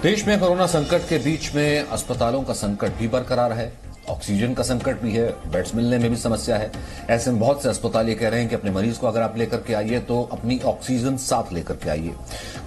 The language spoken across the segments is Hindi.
देश में कोरोना संकट के बीच में अस्पतालों का संकट भी बरकरार है, ऑक्सीजन का संकट भी है, बेड्स मिलने में भी समस्या है। ऐसे में बहुत से अस्पताल ये कह रहे हैं कि अपने मरीज को अगर आप लेकर के आइए तो अपनी ऑक्सीजन साथ लेकर के आइए।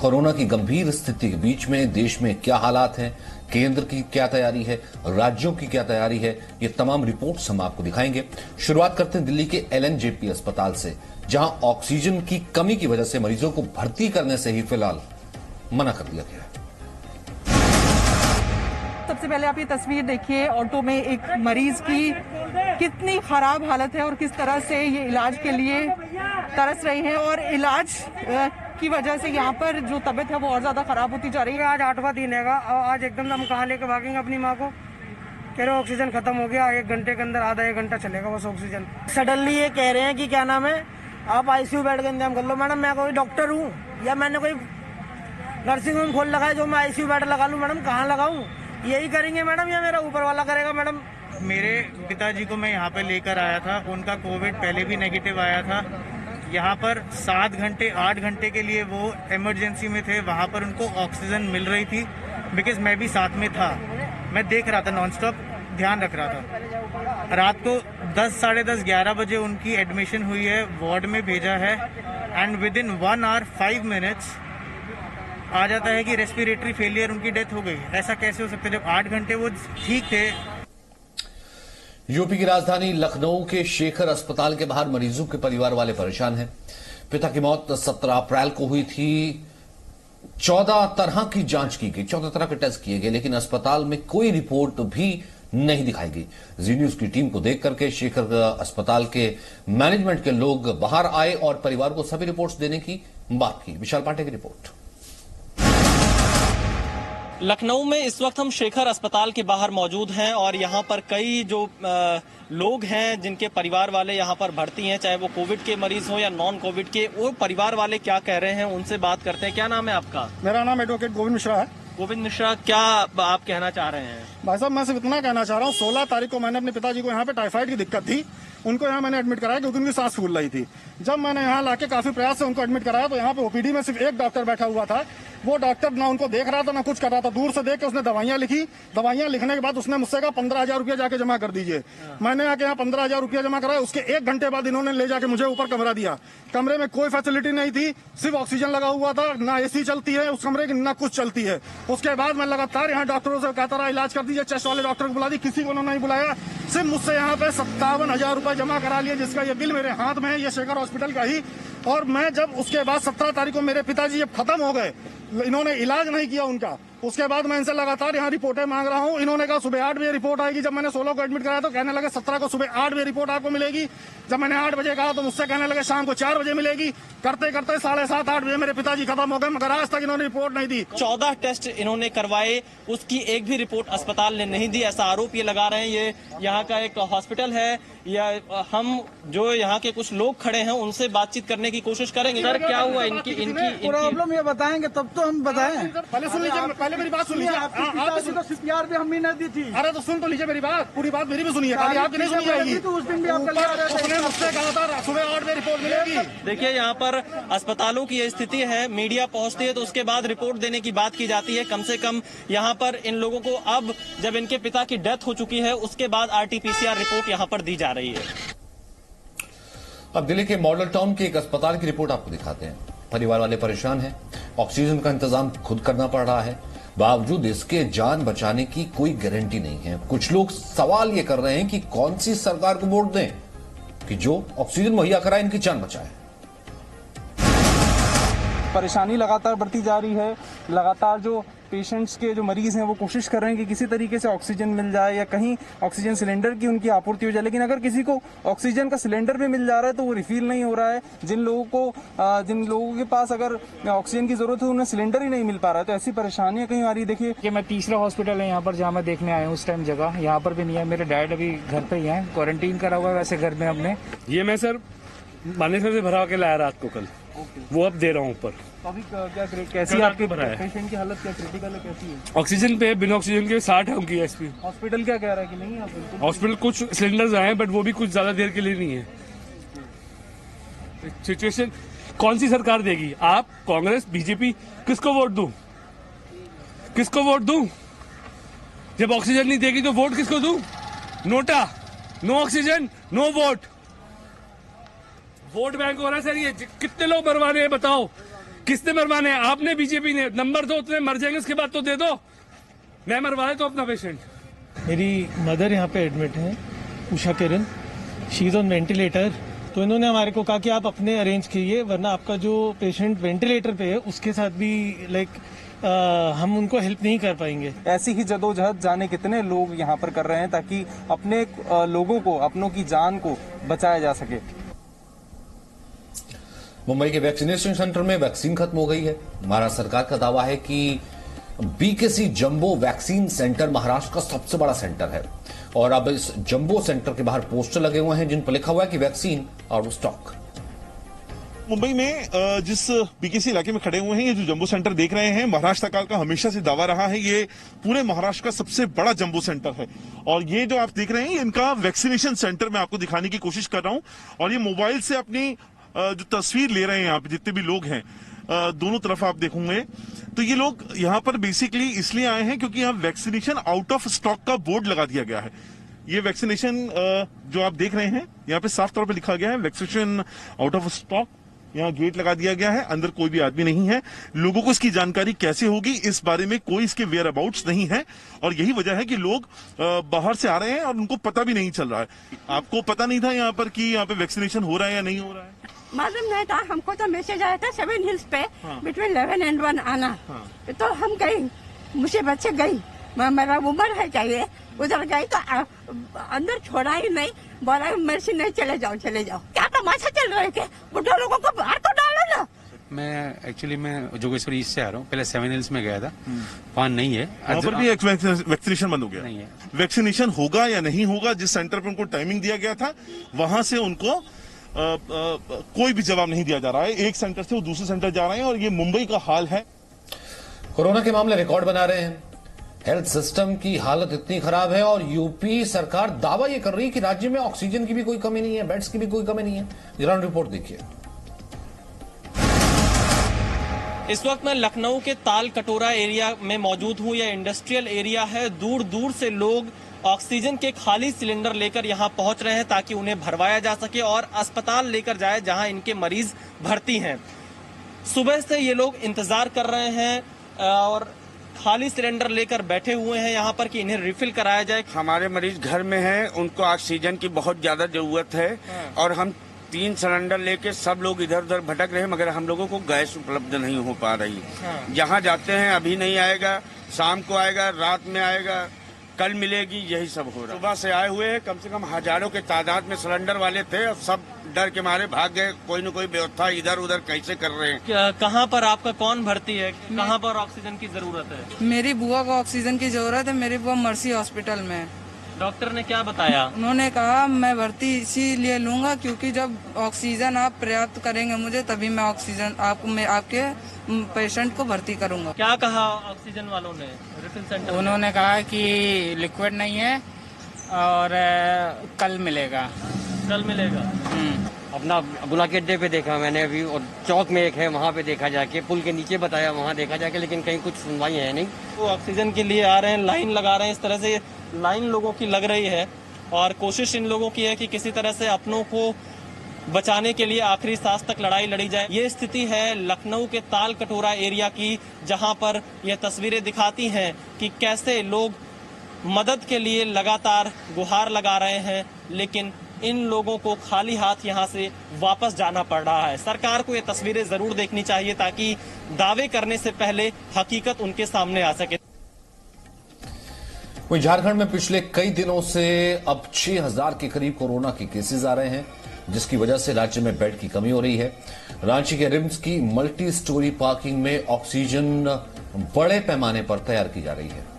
कोरोना की गंभीर स्थिति के बीच में देश में क्या हालात हैं, केंद्र की क्या तैयारी है, राज्यों की क्या तैयारी है, ये तमाम रिपोर्ट्स हम आपको दिखाएंगे। शुरुआत करते हैं दिल्ली के LNJP अस्पताल से, जहां ऑक्सीजन की कमी की वजह से मरीजों को भर्ती करने से ही फिलहाल मना कर दिया गया है। सबसे पहले आप ये तस्वीर देखिए, ऑटो में एक मरीज की कितनी खराब हालत है और किस तरह से ये इलाज के लिए तरस रहे हैं और इलाज की वजह से यहाँ पर जो तबीयत है वो और ज्यादा खराब होती जा रही है। आज 8वां दिन है और आज एकदम हम कहाँ लेके भागेंगे अपनी माँ को। कह रहे ऑक्सीजन खत्म हो गया, 1 घंटे के अंदर आधा 1 घंटा चलेगा बस ऑक्सीजन। सडनली ये कह रहे हैं कि क्या नाम है, आप ICU बेड का इंतजाम कर लो। मैडम मैं कोई डॉक्टर हूँ या मैंने कोई नर्सिंग होम खोल लगाया जो मैं ICU बेड लगा लूँ? मैडम कहाँ लगाऊँ? यही करेंगे मैडम या मेरा ऊपर वाला करेगा? मैडम मेरे पिताजी को मैं यहाँ पे लेकर आया था, उनका कोविड पहले भी नेगेटिव आया था। यहाँ पर 7 घंटे 8 घंटे के लिए वो इमरजेंसी में थे, वहाँ पर उनको ऑक्सीजन मिल रही थी बिकॉज मैं भी साथ में था। मैं देख रहा था, नॉनस्टॉप ध्यान रख रहा था। रात को 10 साढ़े 10 11 बजे उनकी एडमिशन हुई है, वार्ड में भेजा है and within 1 hour 5 minutes आ जाता है कि रेस्पिरेटरी फेलियर, उनकी डेथ हो गई। ऐसा कैसे हो सकता है जब 8 घंटे वो ठीक थे। यूपी की राजधानी लखनऊ के शेखर अस्पताल के बाहर मरीजों के परिवार वाले परेशान हैं। पिता की मौत 17 अप्रैल को हुई थी। 14 तरह की जांच की गई, 14 तरह के टेस्ट किए गए, लेकिन अस्पताल में कोई रिपोर्ट भी नहीं दिखाई गई। जी न्यूज की टीम को देख करके शेखर अस्पताल के मैनेजमेंट के लोग बाहर आए और परिवार को सभी रिपोर्ट्स देने की बात की। विशाल पांडे की रिपोर्ट। लखनऊ में इस वक्त हम शेखर अस्पताल के बाहर मौजूद हैं और यहाँ पर कई जो लोग हैं जिनके परिवार वाले यहाँ पर भर्ती हैं, चाहे वो कोविड के मरीज हो या नॉन कोविड के, वो परिवार वाले क्या कह रहे हैं उनसे बात करते हैं। क्या नाम है आपका? मेरा नाम एडवोकेट गोविंद मिश्रा है। गोविंद मिश्रा, क्या आप कहना चाह रहे हैं? भाई साहब मैं सिर्फ इतना कहना चाह रहा हूँ, 16 तारीख को मैंने अपने पिताजी को यहाँ पे टाइफाइड की दिक्कत थी, उनको यहाँ मैंने एडमिट कराया क्योंकि उनकी सांस फूल रही थी। जब मैंने यहाँ लाके काफी प्रयास से उनको एडमिट कराया तो यहाँ पे OPD में सिर्फ एक डॉक्टर बैठा हुआ था। वो डॉक्टर ना उनको देख रहा था ना कुछ कर रहा था, दूर से देख के उसने दवाइयां लिखी। दवाइयां लिखने के बाद उसने मुझसे कहा 15,000 रुपया जाके जमा कर दीजिए। मैंने आके यहाँ 15,000 रुपया जमा कराया। उसके 1 घंटे बाद इन्होंने ले जाके मुझे ऊपर कमरा दिया। कमरे में कोई फैसिलिटी नहीं थी, सिर्फ ऑक्सीजन लगा हुआ था, ना AC चलती है उस कमरे की ना कुछ चलती है। उसके बाद मैं लगातार यहाँ डॉक्टरों से कहता रहा इलाज कर दीजिए, चेस्ट वाले डॉक्टर को बुला दी, किसी को नहीं बुलाया। सिर्फ मुझसे यहाँ पे 57,000 रुपए जमा करा लिए, जिसका ये बिल मेरे हाथ में है, ये शेखर हॉस्पिटल का ही। और मैं जब उसके बाद 17 तारीख को मेरे पिताजी जब खत्म हो गए, इन्होंने इलाज नहीं किया उनका, उसके बाद मैं इनसे लगातार यहाँ रिपोर्टें मांग रहा हूँ। इन्होंने कहा सुबह 8 बजे रिपोर्ट आएगी। जब मैंने 16 को एडमिट कराया तो कहने लगे 17 को सुबह 8 बजे रिपोर्ट आपको मिलेगी। जब मैंने 8 बजे कहा तो मुझसे कहने लगे शाम को 4 बजे मिलेगी। करते करते 7:30 8 बजे मेरे पिताजी खत्म हो गए, मगर आज तक इन्होंने रिपोर्ट नहीं दी। 14 टेस्ट इन्होंने करवाए, उसकी एक भी रिपोर्ट अस्पताल ने नहीं दी, ऐसा आरोप ये लगा रहे हैं। ये यहाँ का एक हॉस्पिटल है, या हम जो यहाँ के कुछ लोग खड़े हैं उनसे बातचीत करने की कोशिश करेंगे। सर क्या हुआ इनकी प्रॉब्लम ये बताएंगे तब तो हम बताएं। पहले सुन लीजिए, पहले मेरी बात सुन लीजिए। CPR भी हमने नहीं दी थी। अरे तो सुन तो लीजिए मेरी बात, पूरी बात मेरी भी सुनिए, खाली आपकी नहीं सुनी जाएगी। उस दिन भी आप उसने मुझसे कहा था सुबह 8 बजे रिपोर्ट मिलेगी। देखिए यहाँ पर अस्पतालों की ये स्थिति है, मीडिया पहुंचती है तो उसके बाद रिपोर्ट देने की बात की जाती है। कम से कम यहाँ पर इन लोगों को अब जब इनके पिता की डेथ हो चुकी है उसके बाद RT-PCR रिपोर्ट यहाँ पर दी जा रही है। अब दिल्ली के मॉडल टाउन के एक अस्पताल की रिपोर्ट आपको दिखाते हैं। परिवार वाले परेशान हैं, ऑक्सीजन का इंतजाम खुद करना पड़ रहा है, बावजूद इसके जान बचाने की कोई गारंटी नहीं है। कुछ लोग सवाल ये कर रहे हैं कि कौन सी सरकार को वोट दें कि जो ऑक्सीजन मुहैया कराए, इनकी जान बचाए। परेशानी लगातार बढ़ती जा रही है। लगातार जो पेशेंट्स के जो मरीज हैं वो कोशिश कर रहे हैं कि किसी तरीके से ऑक्सीजन मिल जाए या कहीं ऑक्सीजन सिलेंडर की उनकी आपूर्ति हो जाए, लेकिन अगर किसी को ऑक्सीजन का सिलेंडर भी मिल जा रहा है तो वो रिफिल नहीं हो रहा है। जिन लोगों के पास अगर ऑक्सीजन की जरूरत है उन्हें सिलेंडर ही नहीं मिल पा रहा है, तो ऐसी परेशानियां कहीं आ रही है। देखिए कि मैं तीसरा हॉस्पिटल है यहाँ पर जहाँ मैं देखने आया हूँ, उस टाइम जगह यहाँ पर भी नहीं है। मेरे डैड अभी घर पे ही है, क्वारंटीन करा हुआ है वैसे घर में अपने। ये मैं सर मानेसर से भरा के लाया रात को कल, वो अब दे रहा हूँ ऊपर। अभी क्या कैसी आपकी भरा है? पेशेंट की हालत क्या क्रिटिकल है, कैसी है? ऑक्सीजन पे, बिना ऑक्सीजन के 60 है उनकी SP। हॉस्पिटल क्या कह रहा है कि नहीं है? हॉस्पिटल कुछ सिलेंडर्स आए हैं बट वो भी कुछ ज्यादा देर के लिए नहीं है। सिचुएशन कौन सी सरकार देगी? आप, कांग्रेस, BJP, किसको वोट दूं? किसको वोट दूं? जब ऑक्सीजन नहीं देगी तो वोट किसको दूं? NOTA, no oxygen, no vote. Vote bank हो रहा है सर। ये कितने लोग मरवाने हैं बताओ? किसने मरवाने हैं? आपने, बीजेपी ने। नंबर दो, उतने मर जाएंगे, उसके बाद तो दे दो। मैं मरवाए तो अपना पेशेंट। मेरी मदर यहाँ पे एडमिट है, Usha Kiran, she is on ventilator. तो इन्होंने हमारे को कहा कि आप अपने अरेंज कीजिए, वरना आपका जो पेशेंट वेंटिलेटर पे है उसके साथ भी हम उनको हेल्प नहीं कर पाएंगे। ऐसी ही जदोजहद जाने कितने लोग यहाँ पर कर रहे हैं ताकि अपने लोगों को, अपनों की जान को बचाया जा सके। मुंबई के वैक्सीनेशन सेंटर में वैक्सीन खत्म हो गई है। महाराष्ट्र सरकार का दावा है कि BKC jumbo vaccine centre Maharashtra का सबसे बड़ा सेंटर है और अब इस जंबो सेंटर के बाहर पोस्टर लगे हुए हैं जिन पर लिखा हुआ है कि vaccine out of stock. Mumbai में जिस बीकेसी इलाके में खड़े हुए हैं, ये जो जंबो सेंटर देख रहे हैं, महाराष्ट्र सरकार का हमेशा से दावा रहा है ये पूरे महाराष्ट्र का सबसे बड़ा जंबो सेंटर है। और ये जो आप देख रहे हैं, इनका वैक्सीनेशन सेंटर मैं आपको दिखाने की कोशिश कर रहा हूं। और ये मोबाइल से अपनी जो तस्वीर ले रहे हैं यहाँ पे जितने भी लोग हैं, दोनों तरफ आप देखोगे तो ये लोग यहाँ पर बेसिकली इसलिए आए हैं क्योंकि यहाँ वैक्सीनेशन आउट ऑफ स्टॉक का बोर्ड लगा दिया गया है। ये वैक्सीनेशन जो आप देख रहे हैं, यहाँ पे साफ तौर पे लिखा गया है वैक्सीनेशन आउट ऑफ स्टॉक। यहाँ गेट लगा दिया गया है, अंदर कोई भी आदमी नहीं है। लोगों को इसकी जानकारी कैसे होगी, इस बारे में कोई इसके वेयर अबाउट्स नहीं है और यही वजह है कि लोग बाहर से आ रहे हैं और उनको पता भी नहीं चल रहा है। आपको पता नहीं था यहाँ पर कि यहाँ पे वैक्सीनेशन हो रहा है या नहीं हो रहा है? मालूम नहीं था हमको, तो मैसेज आया था 7 हिल्स पे बिटवीन 11 and 1 आना। तो हम गई, मुझे बच्चे गई, मेरा उम्र है चाहिए, उधर गई तो अंदर छोड़ा ही नहीं, बोला मेरे से नहीं, चले जाओ चले जाओ। क्या तमाशा चल रहा है क्या? बुढ़े लोगों को बाहर तो डालो ना। मैं जोगेश्वरी ईस्ट से आ रहा हूँ। पहले 7 हिल्स में गया था, वहाँ नहीं है। वहाँ पर भी वैक्सीनेशन बंद हो गया? नहीं है। वैक्सीनेशन होगा या नहीं होगा, जिस सेंटर पर उनको टाइमिंग दिया गया था वहां से उनको कोई भी जवाब नहीं दिया जा रहा है। एक सेंटर से वो दूसरे सेंटर जा रहे हैं और ये मुंबई का हाल है। कोरोना के मामले रिकॉर्ड बना रहे हैं, हेल्थ सिस्टम की हालत इतनी खराब है और यूपी सरकार दावा ये कर रही है कि राज्य में ऑक्सीजन की भी कोई कमी नहीं है, बेड्स की भी कोई कमी नहीं है। ग्राउंड रिपोर्ट देखिए। इस वक्त मैं लखनऊ के ताल कटोरा एरिया में मौजूद हूं। यह इंडस्ट्रियल एरिया है। दूर दूर से लोग ऑक्सीजन के खाली सिलेंडर लेकर यहां पहुंच रहे हैं ताकि उन्हें भरवाया जा सके और अस्पताल लेकर जाए जहां इनके मरीज भर्ती हैं। सुबह से ये लोग इंतजार कर रहे हैं और खाली सिलेंडर लेकर बैठे हुए हैं यहाँ पर कि इन्हें रिफिल कराया जाए। हमारे मरीज घर में हैं, उनको ऑक्सीजन की बहुत ज्यादा जरूरत है और हम 3 सिलेंडर लेके सब लोग इधर उधर भटक रहे हैं, मगर हम लोगों को गैस उपलब्ध नहीं हो पा रही। जहाँ जाते हैं अभी नहीं आएगा, शाम को आएगा, रात में आएगा, कल मिलेगी, यही सब हो रहा है। सुबह से आए हुए हैं, कम से कम हजारों के तादाद में सिलेंडर वाले थे और सब डर के मारे भाग गए। कोई न कोई व्यवस्था इधर उधर कैसे कर रहे हैं। कहाँ पर आपका कौन भर्ती है, कहाँ पर ऑक्सीजन की जरूरत है? मेरी बुआ को ऑक्सीजन की जरूरत है। मेरी बुआ मर्सी हॉस्पिटल में है। डॉक्टर ने क्या बताया? उन्होंने कहा मैं भर्ती इसीलिए लूंगा क्योंकि जब ऑक्सीजन आप पर्याप्त करेंगे मुझे, तभी मैं ऑक्सीजन आपके पेशेंट को भर्ती करूंगा। क्या कहा ऑक्सीजन वालों ने रिफिल सेंटर? उन्होंने कहा कि लिक्विड नहीं है और कल मिलेगा। कल मिलेगा। अपना बुला के अड्डे पे देखा मैंने अभी, और चौक में एक है वहाँ पे देखा जाके, पुल के नीचे बताया वहाँ देखा जाके, लेकिन कहीं कुछ सुनवाई है नहीं। वो ऑक्सीजन के लिए आ रहे हैं, लाइन लगा रहे हैं, इस तरह से लाइन लोगों की लग रही है और कोशिश इन लोगों की है कि किसी तरह से अपनों को बचाने के लिए आखिरी सांस तक लड़ाई लड़ी जाए। ये स्थिति है लखनऊ के ताल कटोरा एरिया की, जहां पर यह तस्वीरें दिखाती हैं कि कैसे लोग मदद के लिए लगातार गुहार लगा रहे हैं, लेकिन इन लोगों को खाली हाथ यहां से वापस जाना पड़ रहा है। सरकार को ये तस्वीरें जरूर देखनी चाहिए ताकि दावे करने से पहले हकीकत उनके सामने आ सके। वहीं झारखंड में पिछले कई दिनों से अब 6000 के करीब कोरोना के केसेस आ रहे हैं, जिसकी वजह से राज्य में बेड की कमी हो रही है। रांची के रिम्स की मल्टी स्टोरी पार्किंग में ऑक्सीजन बड़े पैमाने पर तैयार की जा रही है।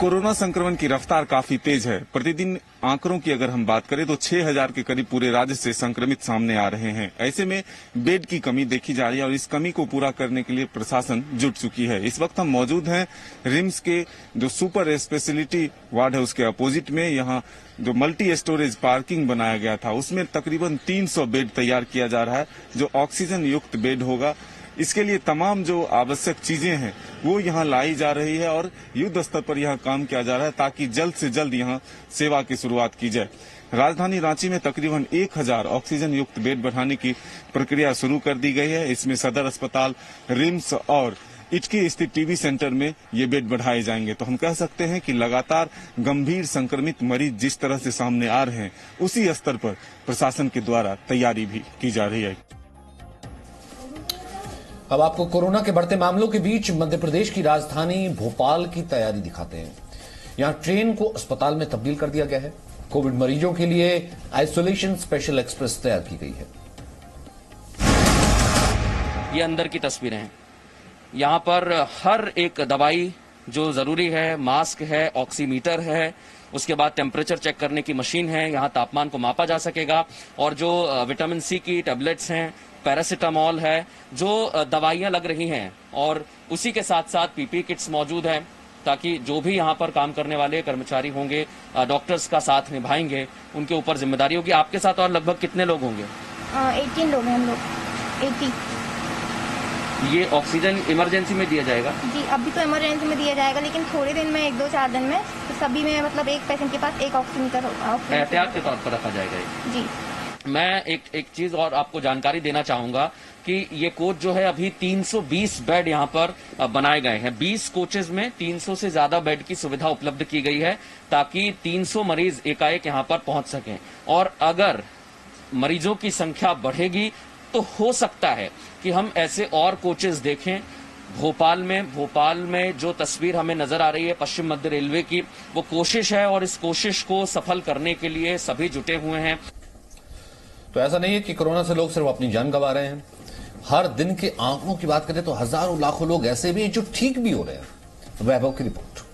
कोरोना संक्रमण की रफ्तार काफी तेज है। प्रतिदिन आंकड़ों की अगर हम बात करें तो 6000 के करीब पूरे राज्य से संक्रमित सामने आ रहे हैं। ऐसे में बेड की कमी देखी जा रही है और इस कमी को पूरा करने के लिए प्रशासन जुट चुकी है। इस वक्त हम मौजूद हैं रिम्स के जो सुपर स्पेशलिटी वार्ड है उसके अपोजिट में। यहाँ जो मल्टी स्टोरेज पार्किंग बनाया गया था उसमें तकरीबन 300 बेड तैयार किया जा रहा है, जो ऑक्सीजन युक्त बेड होगा। इसके लिए तमाम जो आवश्यक चीजें हैं वो यहाँ लाई जा रही है और युद्ध स्तर पर यहाँ काम किया जा रहा है ताकि जल्द से जल्द यहाँ सेवा की शुरुआत की जाए। राजधानी रांची में तकरीबन 1000 ऑक्सीजन युक्त बेड बढ़ाने की प्रक्रिया शुरू कर दी गई है। इसमें सदर अस्पताल, रिम्स और इटकी स्थित टीबी सेंटर में ये बेड बढ़ाए जाएंगे। तो हम कह सकते हैं कि लगातार गंभीर संक्रमित मरीज जिस तरह से सामने आ रहे हैं उसी स्तर पर प्रशासन के द्वारा तैयारी भी की जा रही है। अब आपको कोरोना के बढ़ते मामलों के बीच मध्य प्रदेश की राजधानी भोपाल की तैयारी दिखाते हैं। यहां ट्रेन को अस्पताल में तब्दील कर दिया गया है। कोविड मरीजों के लिए आइसोलेशन स्पेशल एक्सप्रेस तैयार की गई है। ये अंदर की तस्वीरें हैं। यहाँ पर हर एक दवाई जो जरूरी है, मास्क है, ऑक्सीमीटर है, उसके बाद टेम्परेचर चेक करने की मशीन है, यहाँ तापमान को मापा जा सकेगा, और जो विटामिन सी की टैबलेट्स हैं, पैरासिटामॉल है, जो दवाइयाँ लग रही हैं, और उसी के साथ साथ पीपी किट्स मौजूद हैं ताकि जो भी यहाँ पर काम करने वाले कर्मचारी होंगे, डॉक्टर्स का साथ निभाएंगे, उनके ऊपर जिम्मेदारी होगी। आपके साथ और लगभग कितने लोग होंगे? 18 लोग हैं हम लोग। 80। ये ऑक्सीजन इमरजेंसी में दिया जाएगा? जी, अभी तो इमरजेंसी में दिया जाएगा, लेकिन थोड़े दिन में 1-2-4 दिन में तो सभी में मतलब एक पेशेंट के पास एक ऑक्सीमीटर होगा। एहतियात के तौर पर रखा जाएगा जी। मैं एक चीज और आपको जानकारी देना चाहूंगा कि ये कोच जो है अभी 320 बेड यहाँ पर बनाए गए हैं। 20 कोचेज में 300 से ज्यादा बेड की सुविधा उपलब्ध की गई है ताकि 300 मरीज एकाएक यहाँ पर पहुंच सकें। और अगर मरीजों की संख्या बढ़ेगी तो हो सकता है कि हम ऐसे और कोचेज देखें। भोपाल में जो तस्वीर हमें नजर आ रही है पश्चिम मध्य रेलवे की, वो कोशिश है और इस कोशिश को सफल करने के लिए सभी जुटे हुए हैं। तो ऐसा नहीं है कि कोरोना से लोग सिर्फ अपनी जान गंवा रहे हैं। हर दिन के आंकड़ों की बात करें तो हजारों लाखों लोग ऐसे भी हैं जो ठीक भी हो रहे हैं। वैभव की रिपोर्ट।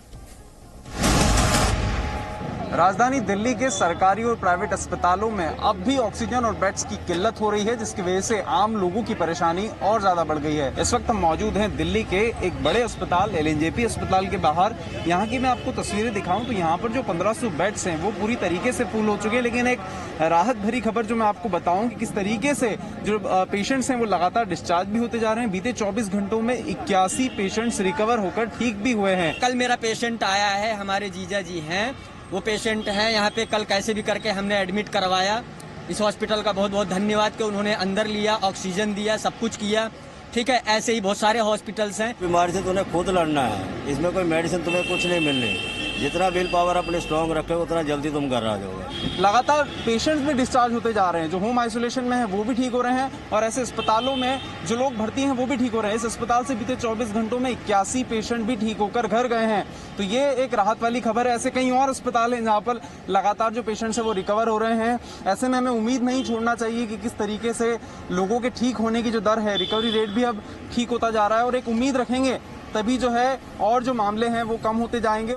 राजधानी दिल्ली के सरकारी और प्राइवेट अस्पतालों में अब भी ऑक्सीजन और बेड्स की किल्लत हो रही है, जिसकी वजह से आम लोगों की परेशानी और ज्यादा बढ़ गई है। इस वक्त हम मौजूद हैं दिल्ली के एक बड़े अस्पताल LNJP अस्पताल के बाहर। यहाँ की मैं आपको तस्वीरें दिखाऊं तो यहाँ पर जो 1500 बेड्स हैं वो पूरी तरीके से फुल हो चुके हैं। लेकिन एक राहत भरी खबर जो मैं आपको बताऊं कि किस तरीके से जो पेशेंट्स हैं वो लगातार डिस्चार्ज भी होते जा रहे हैं। बीते 24 घंटों में 81 पेशेंट्स रिकवर होकर ठीक भी हुए हैं। कल मेरा पेशेंट आया है, हमारे जीजा जी हैं, वो पेशेंट है यहाँ पे। कल कैसे भी करके हमने एडमिट करवाया। इस हॉस्पिटल का बहुत बहुत धन्यवाद कि उन्होंने अंदर लिया, ऑक्सीजन दिया, सब कुछ किया। ठीक है, ऐसे ही बहुत सारे हॉस्पिटल्स हैं। बीमारी से तुम्हें खुद लड़ना है, इसमें कोई मेडिसिन तुम्हें कुछ नहीं मिलनी। जितना विल पावर अपने स्ट्रॉन्ग रखे उतना जल्दी तुम घर आ जाओगे। लगातार पेशेंट्स भी डिस्चार्ज होते जा रहे हैं। जो होम आइसोलेशन में है वो भी ठीक हो रहे हैं और ऐसे अस्पतालों में जो लोग भर्ती हैं वो भी ठीक हो रहे हैं। इस अस्पताल से बीते 24 घंटों में 81 पेशेंट भी ठीक होकर घर गए हैं। तो ये एक राहत वाली खबर है। ऐसे कई और अस्पताल हैं जहाँ पर लगातार जो पेशेंट्स हैं वो रिकवर हो रहे हैं। ऐसे में हमें उम्मीद नहीं छोड़ना चाहिए कि किस तरीके से लोगों के ठीक होने की जो दर है, रिकवरी रेट भी अब ठीक होता जा रहा है, और एक उम्मीद रखेंगे तभी जो है और जो मामले हैं वो कम होते जाएंगे।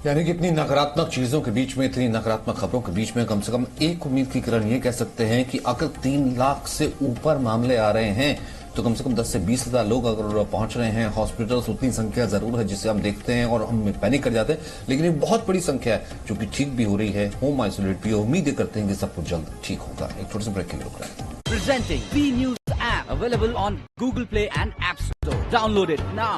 यानी कि इतनी नकारात्मक चीजों के बीच में, इतनी नकारात्मक खबरों के बीच में कम से कम एक उम्मीद की किरण ये कह सकते हैं कि अगर 3 लाख से ऊपर मामले आ रहे हैं तो कम से कम 10 से 20 हजार लोग अगर पहुंच रहे हैं हॉस्पिटल्स, उतनी संख्या जरूर है जिसे हम देखते हैं और हम पैनिक कर जाते हैं। लेकिन एक बहुत बड़ी संख्या है जो कि ठीक भी हो रही है, होम आइसोलेट भी है। उम्मीद करते हैं कि सब कुछ जल्द ठीक होगा। एक छोटे से ब्रेक के लिए रुक रहे हैं। Presenting B News app available on Google Play and App Store. Download it now.